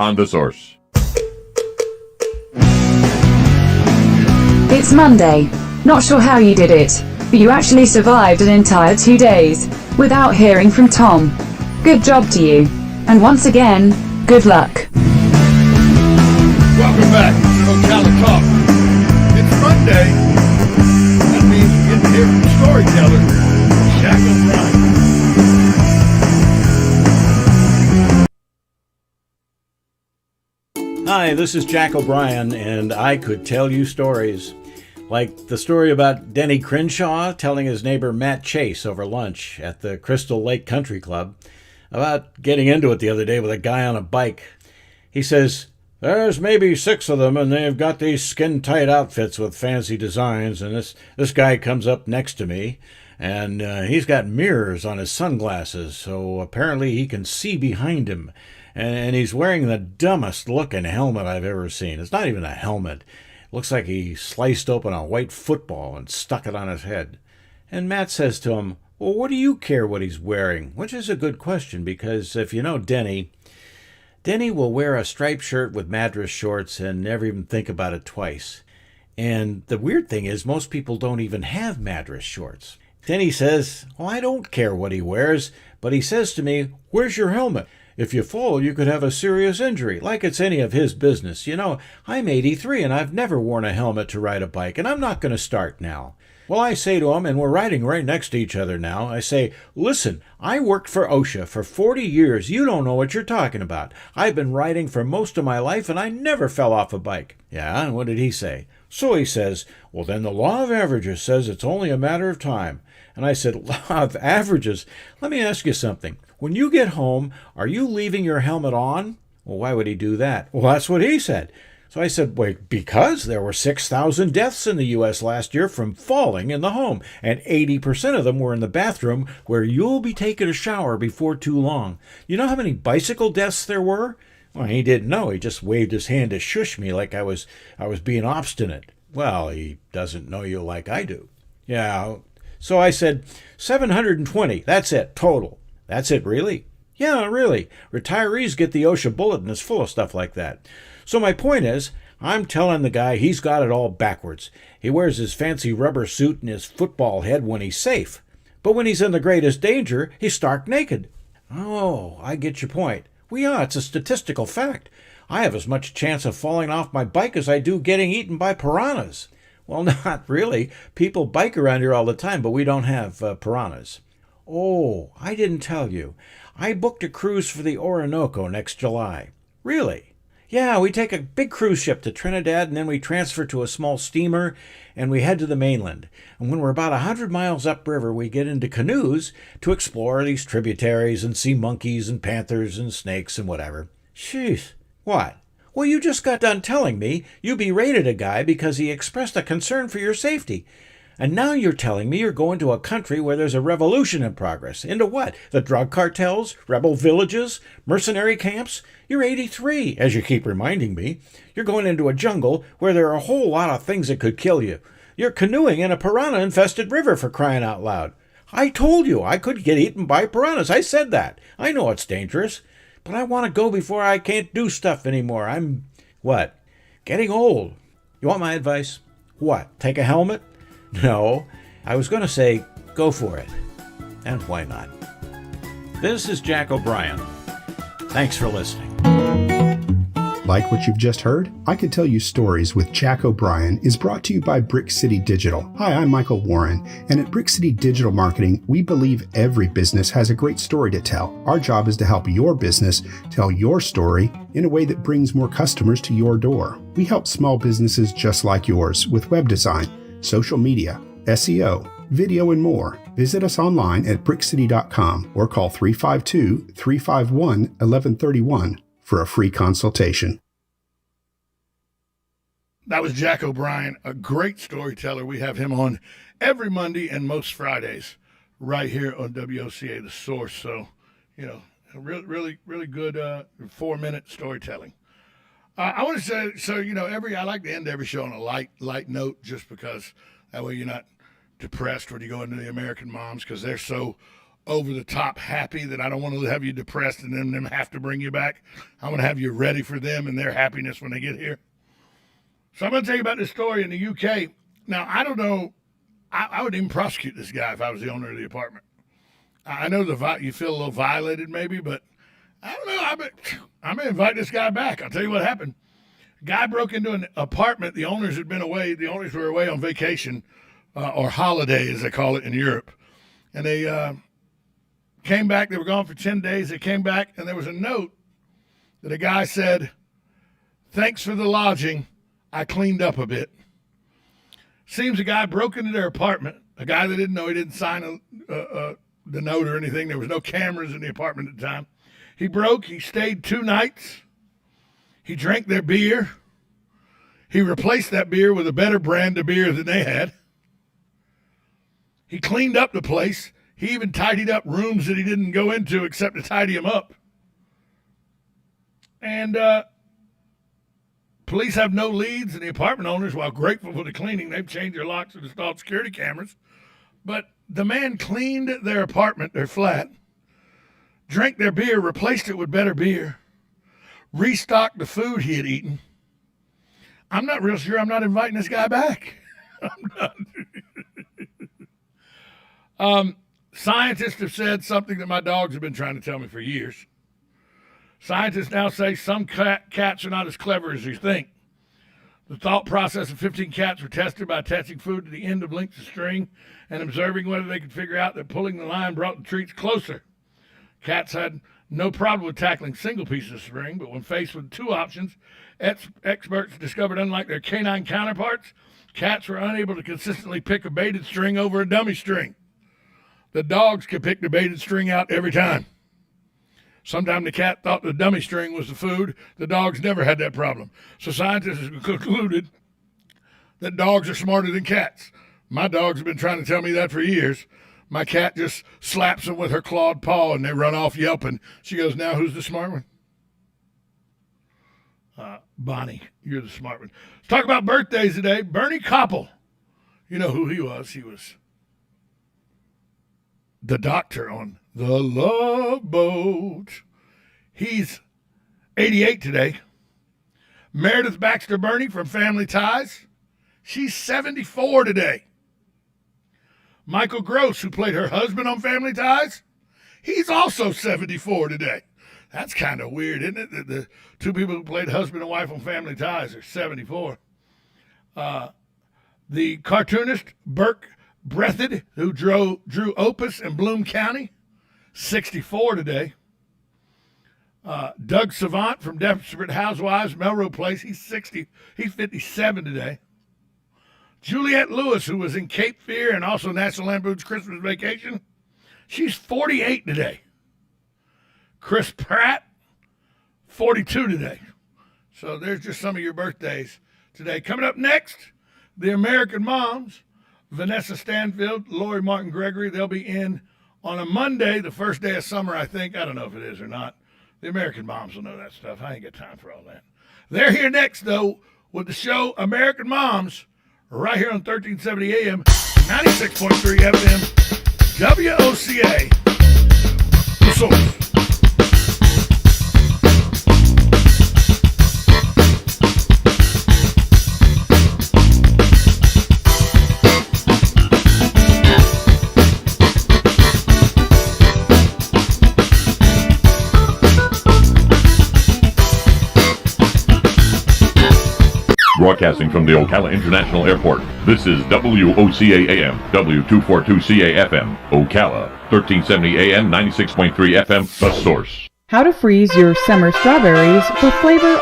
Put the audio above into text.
on The Source. It's Monday. Not sure how you did it, but you actually survived an entire 2 days without hearing from Tom. Good job to you. And once again, good luck. Welcome back to Ocala Talks. It's Monday. That means we get to hear from storyteller Jack O'Brien. Hi, this is Jack O'Brien, and I could tell you stories. Like the story about Denny Crenshaw telling his neighbor Matt Chase over lunch at the Crystal Lake Country Club about getting into it the other day with a guy on a bike. He says, "There's maybe 6 of them, and they've got these skin-tight outfits with fancy designs, and this guy comes up next to me, and he's got mirrors on his sunglasses, so apparently he can see behind him. And he's wearing the dumbest looking helmet I've ever seen. It's not even a helmet. It looks like he sliced open a white football and stuck it on his head." And Matt says to him, "Well, what do you care what he's wearing?" Which is a good question, because if you know Denny will wear a striped shirt with Madras shorts and never even think about it twice. And the weird thing is, most people don't even have Madras shorts. Denny says, "Well, I don't care what he wears, but he says to me, 'Where's your helmet? If you fall, you could have a serious injury,' like it's any of his business. You know, I'm 83 and I've never worn a helmet to ride a bike, and I'm not going to start now." Well, I say to him, and we're riding right next to each other now, I say, "Listen, I worked for OSHA for 40 years. You don't know what you're talking about. I've been riding for most of my life, and I never fell off a bike." Yeah, and what did he say? So he says, "Well, then the law of averages says it's only a matter of time." And I said, "Law of averages? Let me ask you something. When you get home, are you leaving your helmet on?" Well, why would he do that? Well, that's what he said. So I said, "Wait, because there were 6,000 deaths in the U.S. last year from falling in the home, and 80% of them were in the bathroom where you'll be taking a shower before too long. You know how many bicycle deaths there were?" Well, he didn't know. He just waved his hand to shush me like I was being obstinate. Well, he doesn't know you like I do. Yeah. So I said, 720. That's it, total. "That's it, really?" "Yeah, really. Retirees get the OSHA bulletin. It's full of stuff like that." So my point is, I'm telling the guy he's got it all backwards. He wears his fancy rubber suit and his football head when he's safe. But when he's in the greatest danger, he's stark naked. Oh, I get your point. Well, yeah, it's a statistical fact. I have as much chance of falling off my bike as I do getting eaten by piranhas. Well, not really. People bike around here all the time, but we don't have piranhas. Oh, I didn't tell you. I booked a cruise for the Orinoco next July. Really? Yeah, we take a big cruise ship to Trinidad, and then we transfer to a small steamer, and we head to the mainland. And when we're about 100 miles upriver, we get into canoes to explore these tributaries and see monkeys and panthers and snakes and whatever. Sheesh. What? Well, you just got done telling me you berated a guy because he expressed a concern for your safety. And now you're telling me you're going to a country where there's a revolution in progress. Into what? The drug cartels? Rebel villages? Mercenary camps? You're 83, as you keep reminding me. You're going into a jungle where there are a whole lot of things that could kill you. You're canoeing in a piranha-infested river, for crying out loud. I told you I could get eaten by piranhas. I said that. I know it's dangerous. But I want to go before I can't do stuff anymore. I'm, what? Getting old. You want my advice? What? Take a helmet? No, I was going to say, go for it. And why not? This is Jack O'Brien. Thanks for listening. Like what you've just heard? I Could Tell You Stories with Jack O'Brien is brought to you by Brick City Digital. Hi, I'm Michael Warren, and at Brick City Digital Marketing, we believe every business has a great story to tell. Our job is to help your business tell your story in a way that brings more customers to your door. We help small businesses just like yours with web design, social media, SEO, video, and more. Visit us online at brickcity.com or call 352-351-1131 for a free consultation. That was Jack O'Brien, a great storyteller. We have him on every Monday and most Fridays right here on WOCA, The Source. So, you know, really good 4-minute storytelling. I want to say, so, you know, I like to end every show on a light note, just because that way you're not depressed when you go into the American Moms, because they're so over the top happy that I don't want to have you depressed and then them have to bring you back. I want to have you ready for them and their happiness when they get here. So I'm going to tell you about this story in the UK. Now, I don't know. I would even prosecute this guy if I was the owner of the apartment. I know you feel a little violated maybe, but I don't know. I'm going to invite this guy back. I'll tell you what happened. Guy broke into an apartment. The owners had been away. The owners were away on vacation or holiday, as they call it in Europe. And they came back. They were gone for 10 days. They came back, and there was a note that a guy said, "Thanks for the lodging. I cleaned up a bit." Seems a guy broke into their apartment, a guy that didn't know, he didn't sign the note or anything. There was no cameras in the apartment at the time. He broke. He stayed 2 nights. He drank their beer. He replaced that beer with a better brand of beer than they had. He cleaned up the place. He even tidied up rooms that he didn't go into except to tidy them up. And police have no leads, and the apartment owners, while grateful for the cleaning, they've changed their locks and installed security cameras. But the man cleaned their apartment, their flat, drank their beer, replaced it with better beer, restocked the food he had eaten. I'm not real sure I'm not inviting this guy back. I'm not. Scientists have said something that my dogs have been trying to tell me for years. Scientists now say some cats are not as clever as you think. The thought process of 15 cats were tested by attaching food to the end of lengths of string and observing whether they could figure out that pulling the line brought the treats closer. Cats had no problem with tackling single pieces of string, but when faced with 2 options, experts discovered, unlike their canine counterparts, cats were unable to consistently pick a baited string over a dummy string. The dogs could pick the baited string out every time. Sometimes the cat thought the dummy string was the food. The dogs never had that problem. So scientists have concluded that dogs are smarter than cats. My dogs have been trying to tell me that for years. My cat just slaps them with her clawed paw and they run off yelping. She goes, "Now who's the smart one?" Bonnie, you're the smart one. Let's talk about birthdays today. Bernie Koppel. You know who he was. He was the doctor on The Love Boat. He's 88 today. Meredith Baxter Birney from Family Ties. She's 74 today. Michael Gross, who played her husband on Family Ties, he's also 74 today. That's kind of weird, isn't it? That the 2 people who played husband and wife on Family Ties are 74. The cartoonist Burke Breathed, who drew Opus in Bloom County, 64 today. Doug Savant from Desperate Housewives, Melrose Place, he's 57 today. Juliette Lewis, who was in Cape Fear and also National Lampoon's Christmas Vacation, she's 48 today. Chris Pratt, 42 today. So there's just some of your birthdays today. Coming up next, the American Moms, Vanessa Stanfield, Lori Martin Gregory, they'll be in on a Monday, the first day of summer, I think. I don't know if it is or not. The American Moms will know that stuff. I ain't got time for all that. They're here next, though, with the show American Moms, right here on 1370 AM, 96.3 FM, WOCA, The Source. Broadcasting from the Ocala International Airport, this is WOCA AM, W242CA FM, Ocala, 1370 AM, 96.3 FM, The Source. How to freeze your summer strawberries for flavor.